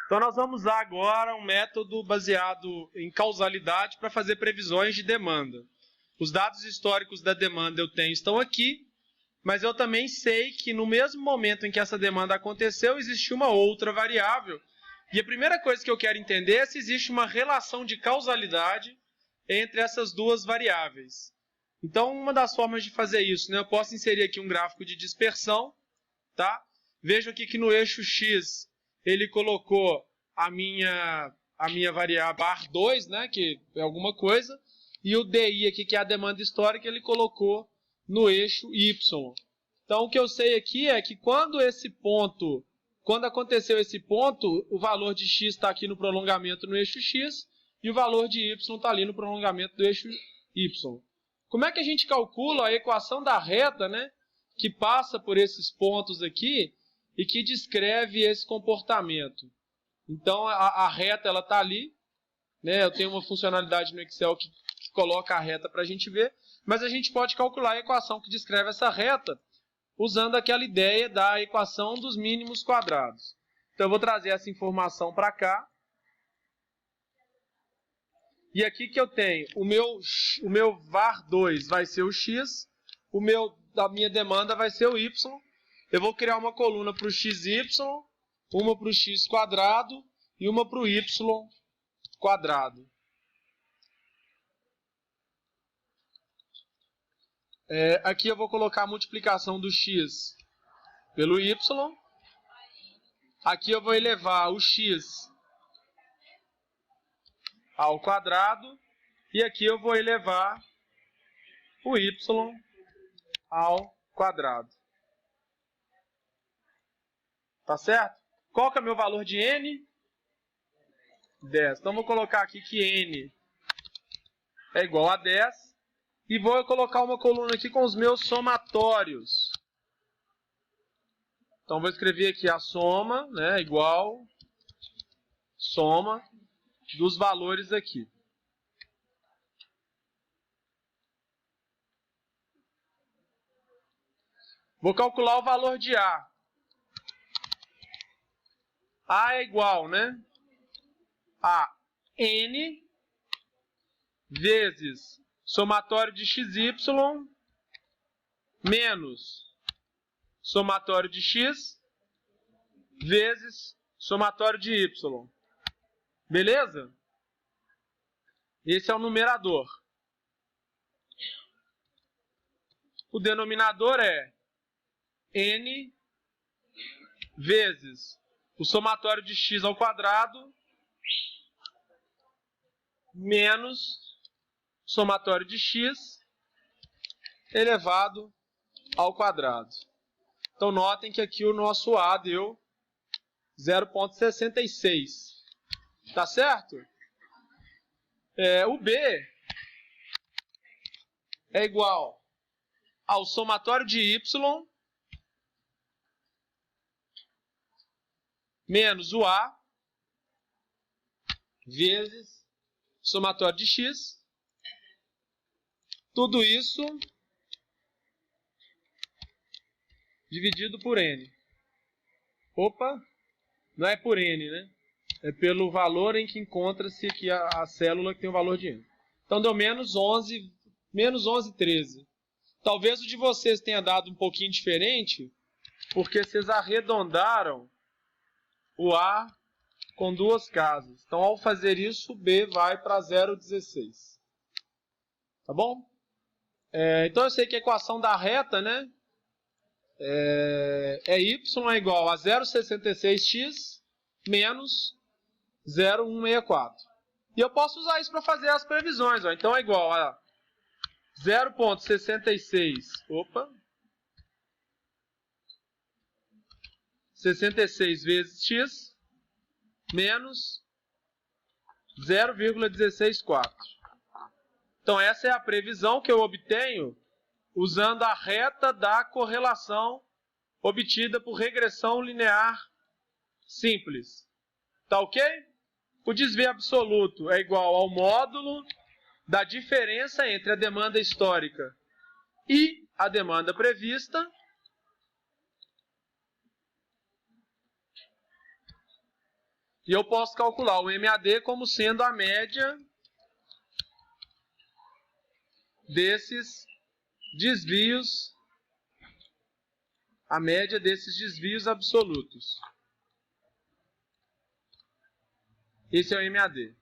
Então nós vamos usar agora um método baseado em causalidade para fazer previsões de demanda. Os dados históricos da demanda eu tenho estão aqui, mas eu também sei que no mesmo momento em que essa demanda aconteceu, existiu uma outra variável. E a primeira coisa que eu quero entender é se existe uma relação de causalidade entre essas duas variáveis. Então, uma das formas de fazer isso, né, eu posso inserir aqui um gráfico de dispersão. Tá? Vejo aqui que no eixo X ele colocou a minha variável bar2, né, que é alguma coisa, e o DI aqui, que é a demanda histórica, ele colocou no eixo Y. Então, o que eu sei aqui é que quando aconteceu esse ponto, o valor de X está aqui no prolongamento no eixo X, e o valor de Y está ali no prolongamento do eixo Y. Como é que a gente calcula a equação da reta, né, que passa por esses pontos aqui e que descreve esse comportamento? Então, a reta ela está ali, né? Eu tenho uma funcionalidade no Excel que coloca a reta para a gente ver, mas a gente pode calcular a equação que descreve essa reta usando aquela ideia da equação dos mínimos quadrados. Então, eu vou trazer essa informação para cá. E aqui que eu tenho, o meu var2 vai ser o x, a minha demanda vai ser o y. Eu vou criar uma coluna para o xy, uma para o x quadrado e uma para o y quadrado. Aqui eu vou colocar a multiplicação do x pelo y. Aqui eu vou elevar o x ao quadrado. E aqui eu vou elevar o y ao quadrado. Tá certo? Qual que é o meu valor de n? 10. Então, vou colocar aqui que n é igual a 10. E vou colocar uma coluna aqui com os meus somatórios. Então, vou escrever aqui a soma, né, igual soma dos valores aqui. Vou calcular o valor de A. A é igual, né, a N vezes somatório de XY menos somatório de X vezes somatório de Y. Beleza? Esse é o numerador. O denominador é N vezes o somatório de X ao quadrado menos somatório de X elevado ao quadrado. Então, notem que aqui o nosso A deu 0,66. Tá certo? O B é igual ao somatório de Y menos o A vezes somatório de X. Tudo isso dividido por N. Opa, não é por N, né? É pelo valor em que encontra-se aqui a célula que tem o valor de N. Então deu menos 11,13. Talvez o de vocês tenha dado um pouquinho diferente, porque vocês arredondaram o A com duas casas. Então, ao fazer isso, o B vai para 0,16. Tá bom? Então, eu sei que a equação da reta, né, y é igual a 0,66x menos 0,164. E eu posso usar isso para fazer as previsões. Ó. Então, é igual a 0,66. 66 vezes x menos 0,164. Então, essa é a previsão que eu obtenho usando a reta da correlação obtida por regressão linear simples. Tá ok? O desvio absoluto é igual ao módulo da diferença entre a demanda histórica e a demanda prevista E eu posso calcular o MAD como sendo a média desses desvios, absolutos. Esse é o MAD.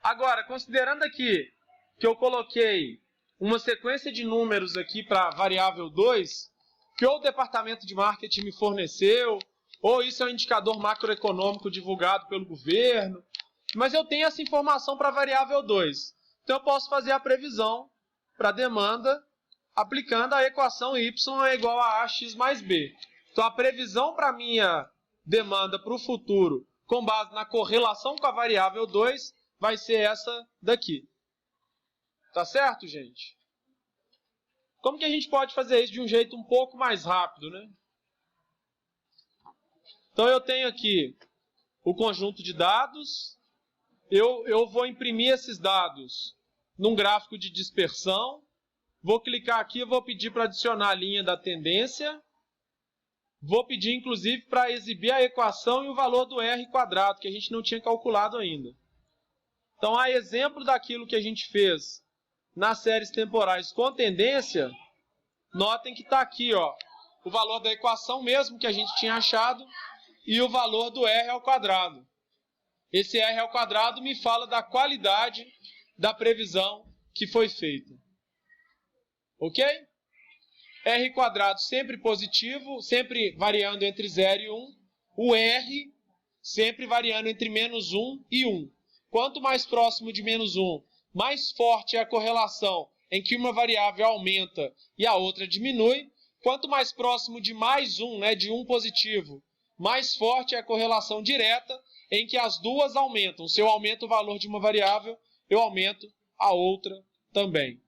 Agora, considerando aqui que eu coloquei uma sequência de números aqui para a variável 2, que ou o departamento de marketing me forneceu, ou isso é um indicador macroeconômico divulgado pelo governo, mas eu tenho essa informação para a variável 2. Então eu posso fazer a previsão para a demanda aplicando a equação y é igual a ax mais b. Então a previsão para a minha demanda para o futuro, com base na correlação com a variável 2, vai ser essa daqui. Tá certo, gente? Como que a gente pode fazer isso de um jeito um pouco mais rápido, né? Então eu tenho aqui o conjunto de dados, eu vou imprimir esses dados num gráfico de dispersão, vou clicar aqui e vou pedir para adicionar a linha da tendência, vou pedir inclusive para exibir a equação e o valor do R quadrado, que a gente não tinha calculado ainda. Então, a exemplo daquilo que a gente fez nas séries temporais com tendência, notem que está aqui, ó, o valor da equação mesmo que a gente tinha achado e o valor do R ao quadrado. Esse R ao quadrado me fala da qualidade da previsão que foi feita. Ok? R quadrado sempre positivo, sempre variando entre 0 e 1. O R sempre variando entre menos 1 e 1. Quanto mais próximo de menos 1, mais forte é a correlação em que uma variável aumenta e a outra diminui. Quanto mais próximo de mais 1, né, de 1 positivo, mais forte é a correlação direta em que as duas aumentam. Se eu aumento o valor de uma variável, eu aumento a outra também.